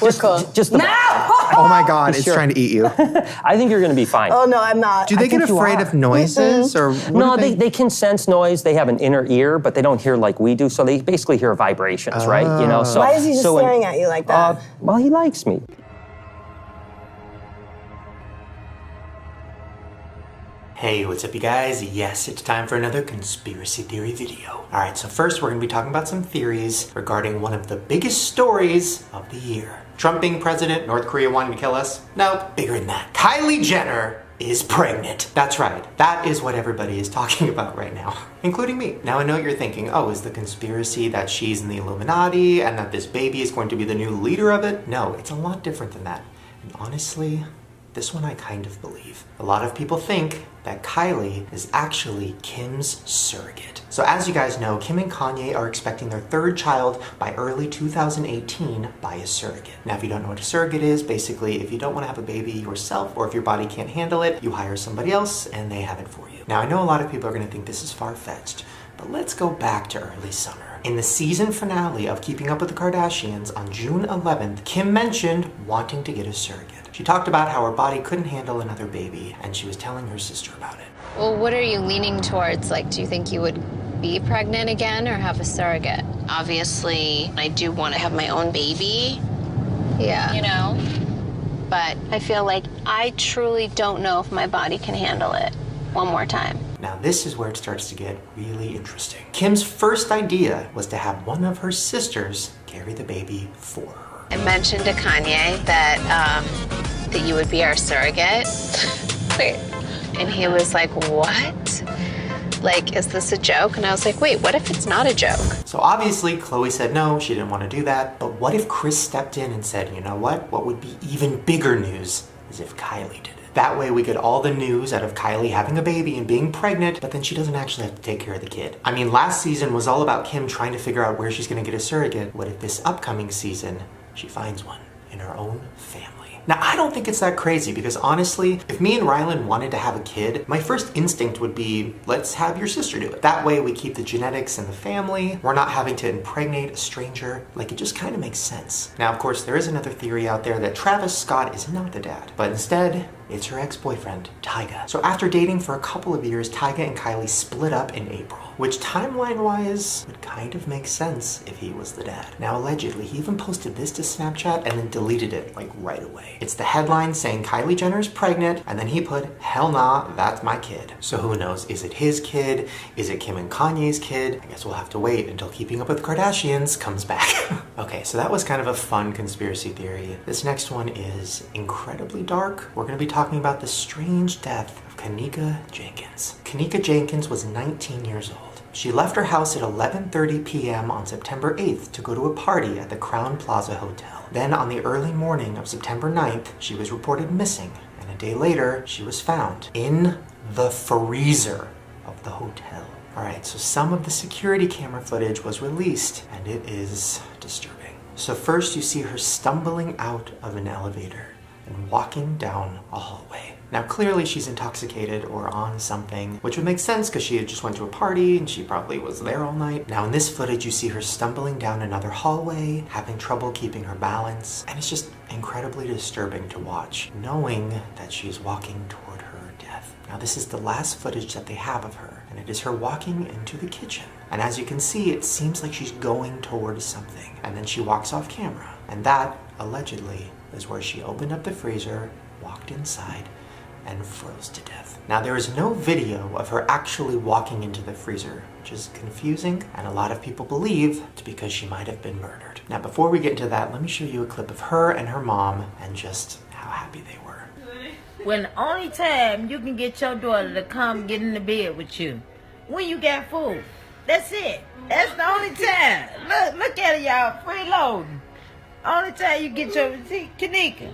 We're cool. Just the no! Oh my God, it's trying to eat you. I think you're going to be fine. Oh no, I'm not. Do they get afraid of noises or? No, they can sense noise. They have an inner ear, but they don't hear like we do. So they basically hear vibrations, right? You know. So why is he just staring at you like that? Well, he likes me. Hey, what's up you guys? Yes, it's time for another conspiracy theory video. Alright, so first we're going to be talking about some theories regarding one of the biggest stories of the year. Trump being president, North Korea wanting to kill us? No, bigger than that. Kylie Jenner is pregnant. That's right, that is what everybody is talking about right now, including me. Now I know you're thinking, oh, is the conspiracy that she's in the Illuminati and that this baby is going to be the new leader of it? No, it's a lot different than that. And honestly, this one I kind of believe. A lot of people think that Kylie is actually Kim's surrogate. So as you guys know, Kim and Kanye are expecting their third child by early 2018 by a surrogate. Now if you don't know what a surrogate is, basically if you don't want to have a baby yourself or if your body can't handle it, you hire somebody else and they have it for you. Now I know a lot of people are going to think this is far-fetched, but let's go back to early summer. In the season finale of Keeping Up with the Kardashians on June 11th, Kim mentioned wanting to get a surrogate. She talked about how her body couldn't handle another baby, and she was telling her sister about it. Well, what are you leaning towards? Like, do you think you would be pregnant again or have a surrogate? Obviously, I do want to have my own baby. Yeah. You know? But I feel like I truly don't know if my body can handle it. One more time. Now this is where it starts to get really interesting. Kim's first idea was to have one of her sisters carry the baby for her. I mentioned to Kanye that you would be our surrogate. Wait. And he was like, what? Like, is this a joke? And I was like, wait, what if it's not a joke? So obviously Khloe said no, she didn't want to do that. But what if Kris stepped in and said, you know what would be even bigger news is if Kylie did it. That way we get all the news out of Kylie having a baby and being pregnant, but then she doesn't actually have to take care of the kid. I mean, last season was all about Kim trying to figure out where she's going to get a surrogate. What if this upcoming season she finds one in her own family? Now, I don't think it's that crazy because honestly, if me and Rylan wanted to have a kid, my first instinct would be, let's have your sister do it. That way we keep the genetics in the family. We're not having to impregnate a stranger. Like, it just kind of makes sense. Now, of course, there is another theory out there that Travis Scott is not the dad, but instead, it's her ex-boyfriend, Tyga. So after dating for a couple of years, Tyga and Kylie split up in April, which timeline-wise would kind of make sense if he was the dad. Now allegedly, he even posted this to Snapchat and then deleted it like right away. It's the headline saying Kylie Jenner is pregnant, and then he put, hell nah, that's my kid. So who knows, is it his kid? Is it Kim and Kanye's kid? I guess we'll have to wait until Keeping Up with the Kardashians comes back. Okay, so that was kind of a fun conspiracy theory. This next one is incredibly dark. We're gonna be talking about the strange death of Kenneka Jenkins. Kenneka Jenkins was 19 years old. She left her house at 11:30 p.m. on September 8th to go to a party at the Crown Plaza Hotel. Then on the early morning of September 9th, she was reported missing, and a day later, she was found in the freezer of the hotel. Alright, so some of the security camera footage was released, and it is disturbing. So first you see her stumbling out of an elevator and walking down a hallway. Now clearly she's intoxicated or on something, which would make sense because she had just went to a party and she probably was there all night. Now in this footage you see her stumbling down another hallway, having trouble keeping her balance, and it's just incredibly disturbing to watch, knowing that she is walking toward her death. Now this is the last footage that they have of her, and it is her walking into the kitchen. And as you can see, it seems like she's going towards something, and then she walks off camera. And that, allegedly, is where she opened up the freezer, walked inside, and froze to death. Now there is no video of her actually walking into the freezer, which is confusing, and a lot of people believe it's because she might have been murdered. Now before we get into that, let me show you a clip of her and her mom and just how happy they were. When the only time you can get your daughter to come get in the bed with you, when you got food. That's it. That's the only time. Look at it, y'all. Freeloading. Only time you get your, see, Kenneka,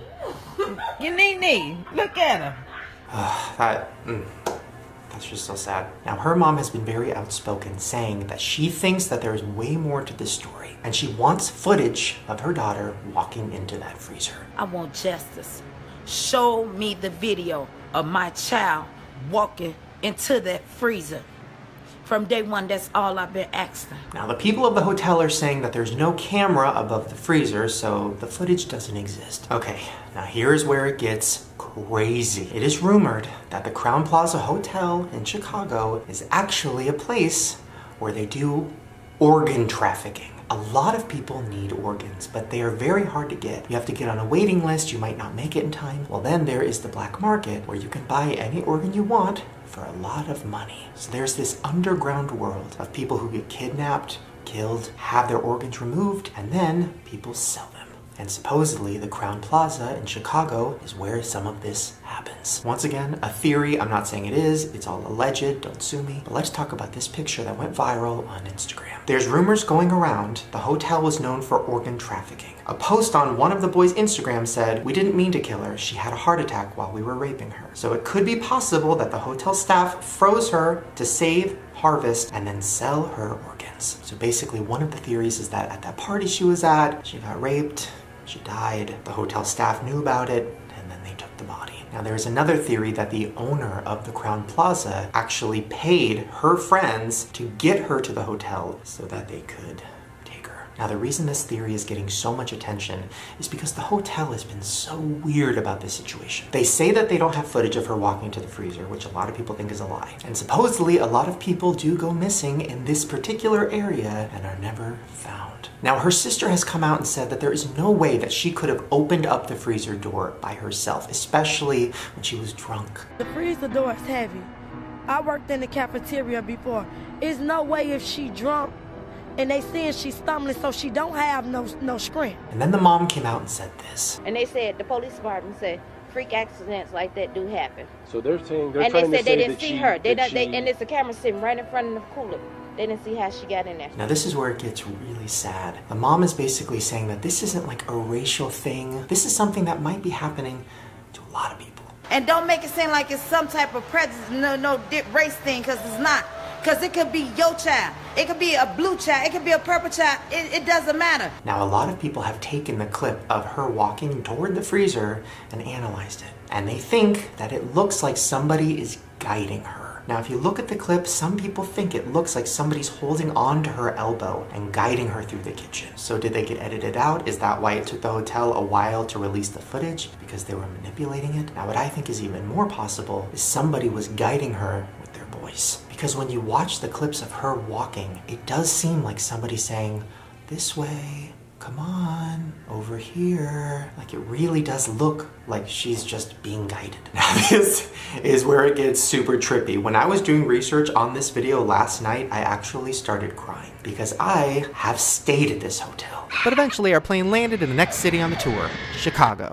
your Nene, look at her. That's just so sad. Now her mom has been very outspoken, saying that she thinks that there's way more to this story, and she wants footage of her daughter walking into that freezer. I want justice. Show me the video of my child walking into that freezer. From day one, that's all I've been asking. Now, the people of the hotel are saying that there's no camera above the freezer, so the footage doesn't exist. Okay, now here's where it gets crazy. It is rumored that the Crowne Plaza Hotel in Chicago is actually a place where they do organ trafficking. A lot of people need organs, but they are very hard to get. You have to get on a waiting list, you might not make it in time. Well, then there is the black market where you can buy any organ you want for a lot of money. So there's this underground world of people who get kidnapped, killed, have their organs removed, and then people sell them. And supposedly the Crowne Plaza in Chicago is where some of this happens. Once again, a theory, I'm not saying it is, it's all alleged, don't sue me. But let's talk about this picture that went viral on Instagram. There's rumors going around the hotel was known for organ trafficking. A post on one of the boys' Instagram said, "We didn't mean to kill her, she had a heart attack while we were raping her." So it could be possible that the hotel staff froze her to save, harvest, and then sell her organs. So basically one of the theories is that at that party she was at, she got raped, she died, the hotel staff knew about it, and then they took the body. Now there's another theory that the owner of the Crowne Plaza actually paid her friends to get her to the hotel so that they could take her. Now the reason this theory is getting so much attention is because the hotel has been so weird about this situation. They say that they don't have footage of her walking to the freezer, which a lot of people think is a lie. And supposedly a lot of people do go missing in this particular area and are never found. Now, her sister has come out and said that there is no way that she could have opened up the freezer door by herself, especially when she was drunk. The freezer door is heavy. I worked in the cafeteria before. There's no way if she drunk and they saying she's stumbling so she don't have no strength. And then the mom came out and said this. And they said, the police department said, freak accidents like that do happen. So they're saying and they said they didn't see her. And it's a camera sitting right in front of the cooler. They didn't see how she got in there. Now this is where it gets really sad. The mom is basically saying that this isn't like a racial thing. This is something that might be happening to a lot of people. And don't make it seem like it's some type of prejudice, no race thing, because it's not. Because it could be your child. It could be a blue child. It could be a purple child. It doesn't matter. Now, a lot of people have taken the clip of her walking toward the freezer and analyzed it. And they think that it looks like somebody is guiding her. Now, if you look at the clip, some people think it looks like somebody's holding on to her elbow and guiding her through the kitchen. So did they get edited out? Is that why it took the hotel a while to release the footage? Because they were manipulating it? Now, what I think is even more possible is somebody was guiding her with their voice. Because when you watch the clips of her walking, it does seem like somebody saying, "This way, come on, over here." Like it really does look like she's just being guided. Now this is where it gets super trippy. When I was doing research on this video last night, I actually started crying because I have stayed at this hotel. But eventually our plane landed in the next city on the tour, Chicago.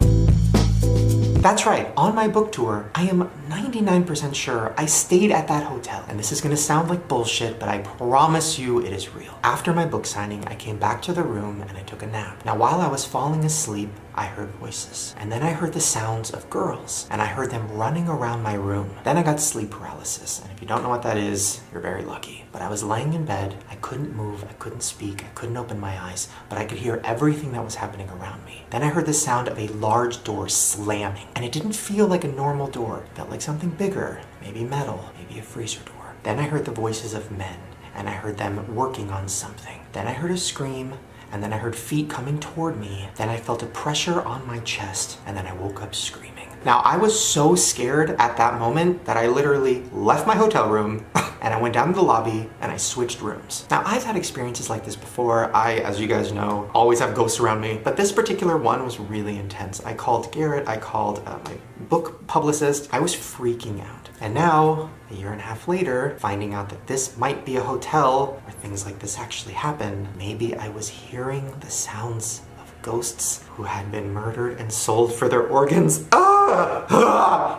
That's right, on my book tour, I am 99% sure I stayed at that hotel. And this is gonna sound like bullshit, but I promise you it is real. After my book signing, I came back to the room and I took a nap. Now, while I was falling asleep, I heard voices. And then I heard the sounds of girls, and I heard them running around my room. Then I got sleep paralysis, and if you don't know what that is, you're very lucky. But I was laying in bed, I couldn't move, I couldn't speak, I couldn't open my eyes, but I could hear everything that was happening around me. Then I heard the sound of a large door slamming, and it didn't feel like a normal door. It felt like something bigger, maybe metal, maybe a freezer door. Then I heard the voices of men, and I heard them working on something. Then I heard a scream, and then I heard feet coming toward me. Then I felt a pressure on my chest, and then I woke up screaming. Now, I was so scared at that moment that I literally left my hotel room and I went down to the lobby and I switched rooms. Now, I've had experiences like this before. I, as you guys know, always have ghosts around me, but this particular one was really intense. I called Garrett, I called my book publicist. I was freaking out. And now, a year and a half later, finding out that this might be a hotel where things like this actually happen, maybe I was hearing the sounds of ghosts who had been murdered and sold for their organs.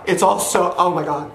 It's all so, oh my God.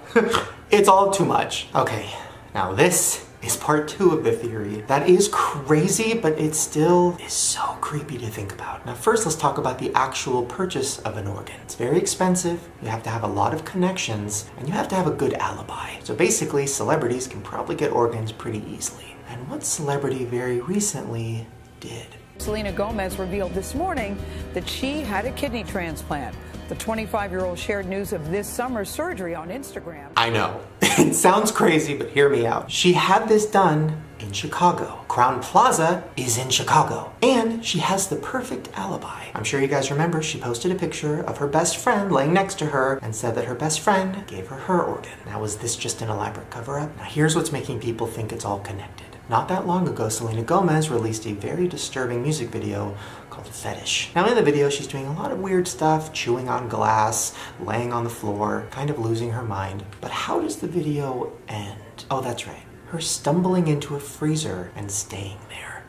It's all too much. Okay, now this is part 2 of the theory. That is crazy, but it still is so creepy to think about. Now first, let's talk about the actual purchase of an organ. It's very expensive, you have to have a lot of connections, and you have to have a good alibi. So basically, celebrities can probably get organs pretty easily. And what celebrity very recently did? Selena Gomez revealed this morning that she had a kidney transplant. The 25-year-old shared news of this summer's surgery on Instagram. I know. It sounds crazy, but hear me out. She had this done in Chicago. Crown Plaza is in Chicago. And she has the perfect alibi. I'm sure you guys remember she posted a picture of her best friend laying next to her and said that her best friend gave her her organ. Now, was this just an elaborate cover-up? Now, here's what's making people think it's all connected. Not that long ago, Selena Gomez released a very disturbing music video called Fetish. Now in the video, she's doing a lot of weird stuff, chewing on glass, laying on the floor, kind of losing her mind. But how does the video end? Oh, that's right. Her stumbling into a freezer and staying there.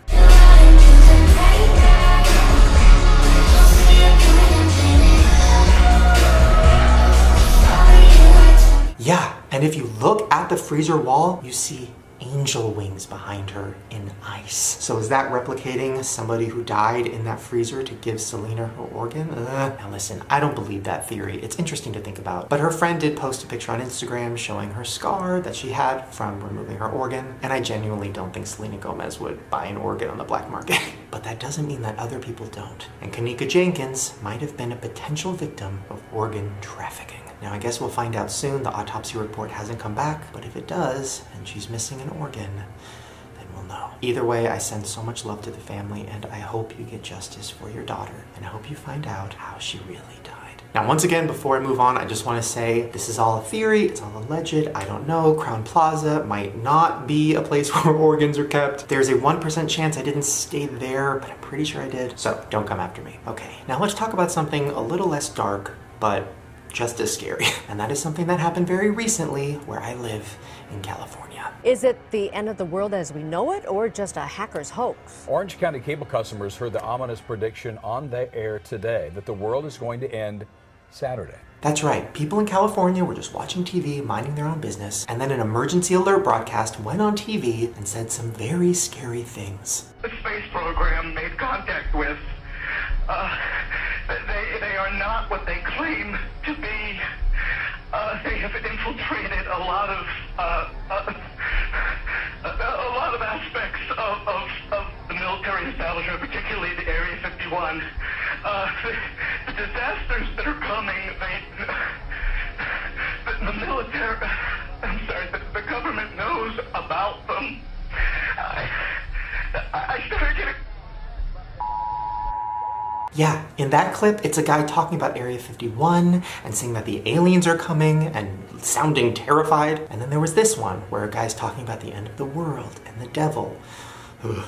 Yeah, and if you look at the freezer wall, you see angel wings behind her in ice. So is that replicating somebody who died in that freezer to give Selena her organ? Now listen, I don't believe that theory. It's interesting to think about. But her friend did post a picture on Instagram showing her scar that she had from removing her organ. And I genuinely don't think Selena Gomez would buy an organ on the black market. But that doesn't mean that other people don't. And Kanika Jenkins might have been a potential victim of organ trafficking. Now I guess we'll find out soon. The autopsy report hasn't come back, but if it does, and she's missing an organ, then we'll know. Either way, I send so much love to the family, and I hope you get justice for your daughter, and I hope you find out how she really died. Now once again, before I move on, I just want to say this is all a theory, it's all alleged, I don't know. Crown Plaza might not be a place where organs are kept. There's a 1% chance I didn't stay there, but I'm pretty sure I did, so don't come after me. Okay, now let's talk about something a little less dark, but just as scary. And that is something that happened very recently where I live in California. Is it the end of the world as we know it, or just a hacker's hoax? Orange County cable customers heard the ominous prediction on the air today that the world is going to end Saturday. That's right. People in California were just watching TV, minding their own business, and then an emergency alert broadcast went on TV and said some very scary things. The space program made contact with they are not what they claim to be. They have infiltrated a lot of aspects of the military establishment, particularly the Area 51. The disasters that are coming, the military, I'm sorry, the government knows about them. I started getting... Yeah, in that clip, it's a guy talking about Area 51 and saying that the aliens are coming and sounding terrified. And then there was this one where a guy's talking about the end of the world and the devil. Ugh.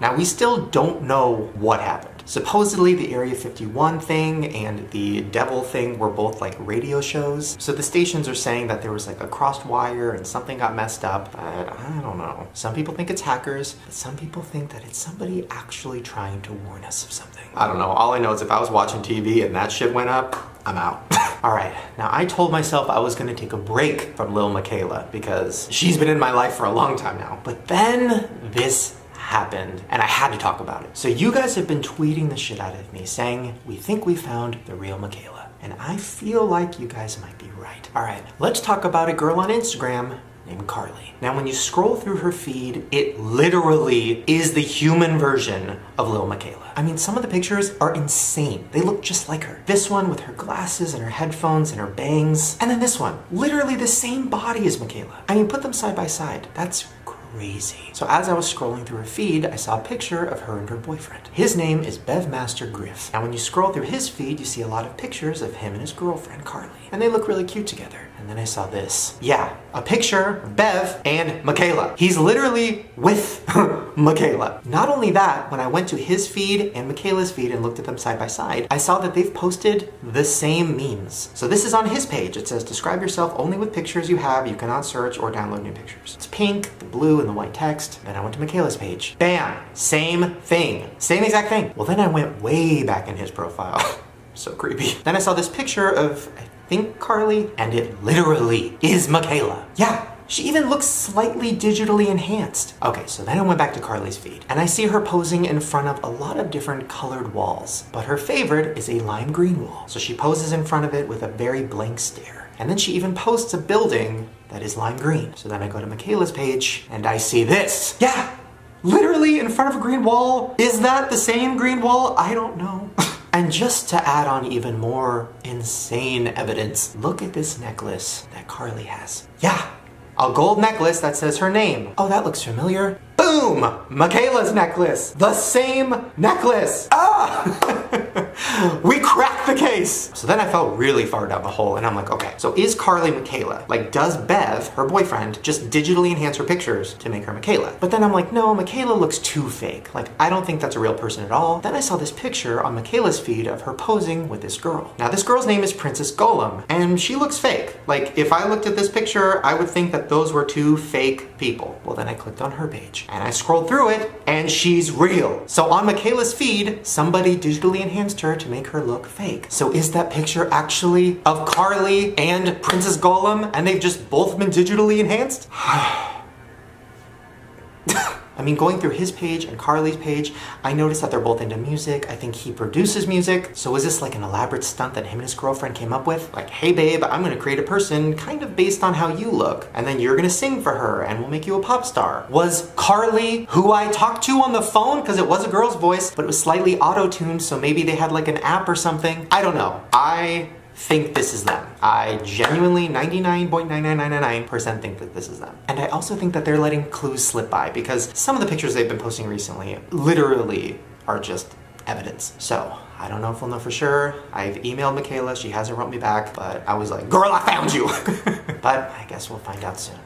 Now, we still don't know what happened. Supposedly the Area 51 thing and the devil thing were both like radio shows. So the stations are saying that there was like a crossed wire and something got messed up. But I don't know. Some people think it's hackers, but some people think that it's somebody actually trying to warn us of something. I don't know. All I know is if I was watching TV and that shit went up, I'm out. All right, now I told myself I was gonna take a break from Lil Miquela because she's been in my life for a long time now. But then this happened and I had to talk about it. So you guys have been tweeting the shit out of me saying, we think we found the real Miquela. And I feel like you guys might be right. All right, let's talk about a girl on Instagram named Carly. Now when you scroll through her feed, it literally is the human version of Lil Miquela. I mean, some of the pictures are insane. They look just like her. This one with her glasses and her headphones and her bangs. And then this one, literally the same body as Miquela. I mean, put them side by side. That's crazy. So as I was scrolling through her feed, I saw a picture of her and her boyfriend. His name is Bevmaster Griff. Now when you scroll through his feed, you see a lot of pictures of him and his girlfriend, Carly. And they look really cute together. And then I saw this. Yeah, a picture of Bev and Miquela. He's literally with Miquela. Not only that, when I went to his feed and Miquela's feed and looked at them side by side, I saw that they've posted the same memes. So this is on his page. It says, describe yourself only with pictures you have. You cannot search or download new pictures. It's pink, the blue, and the white text. Then I went to Miquela's page. Bam! Same thing. Same exact thing. Well, then I went way back in his profile. So creepy. Then I saw this picture of, I think, Carly, and it literally is Miquela. Yeah. She even looks slightly digitally enhanced. Okay, so then I went back to Carly's feed, and I see her posing in front of a lot of different colored walls, but her favorite is a lime green wall. So she poses in front of it with a very blank stare. And then she even posts a building that is lime green. So then I go to Miquela's page, and I see this. Yeah! Literally in front of a green wall. Is that the same green wall? I don't know. And just to add on even more insane evidence, look at this necklace that Carly has. Yeah, a gold necklace that says her name. Oh, that looks familiar. Boom! Miquela's necklace. The same necklace. Ah! We cracked the case. So then I fell really far down the hole and I'm like, okay, so is Carly Miquela? Like, does Bev, her boyfriend, just digitally enhance her pictures to make her Miquela? But then I'm like, no, Miquela looks too fake. Like, I don't think that's a real person at all. Then I saw this picture on Miquela's feed of her posing with this girl. Now, this girl's name is Princess Golem, and she looks fake. Like, if I looked at this picture, I would think that those were two fake people. Well, then I clicked on her page, and I scrolled through it, and she's real. So on Miquela's feed, somebody digitally enhanced her to make her look fake. So is that picture actually of Carly and Princess Golem, and they've just both been digitally enhanced? I mean, going through his page and Carly's page, I noticed that they're both into music. I think he produces music. So is this like an elaborate stunt that him and his girlfriend came up with? Like, hey babe, I'm gonna create a person kind of based on how you look, and then you're gonna sing for her and we'll make you a pop star. Was Carly who I talked to on the phone? Because it was a girl's voice, but it was slightly auto-tuned, so maybe they had like an app or something. I don't know. I think this is them. I genuinely 99.99999% think that this is them. And I also think that they're letting clues slip by, because some of the pictures they've been posting recently literally are just evidence. So I don't know if we'll know for sure. I've emailed Miquela, she hasn't wrote me back, but I was like, girl, I found you. But I guess we'll find out soon.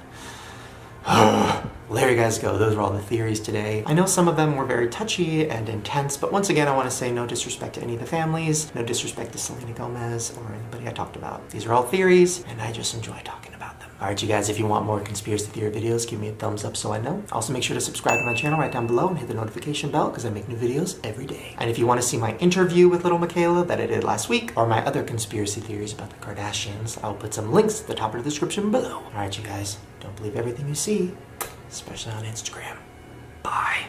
Well, there you guys go. Those were all the theories today. I know some of them were very touchy and intense, but once again, I want to say no disrespect to any of the families, no disrespect to Selena Gomez or anybody I talked about. These are all theories, and I just enjoy talking about them. All right, you guys, if you want more conspiracy theory videos, give me a thumbs up so I know. Also, make sure to subscribe to my channel right down below and hit the notification bell, because I make new videos every day. And if you want to see my interview with Lil Miquela that I did last week, or my other conspiracy theories about the Kardashians, I'll put some links at the top of the description below. All right, you guys, don't believe everything you see, especially on Instagram. Bye.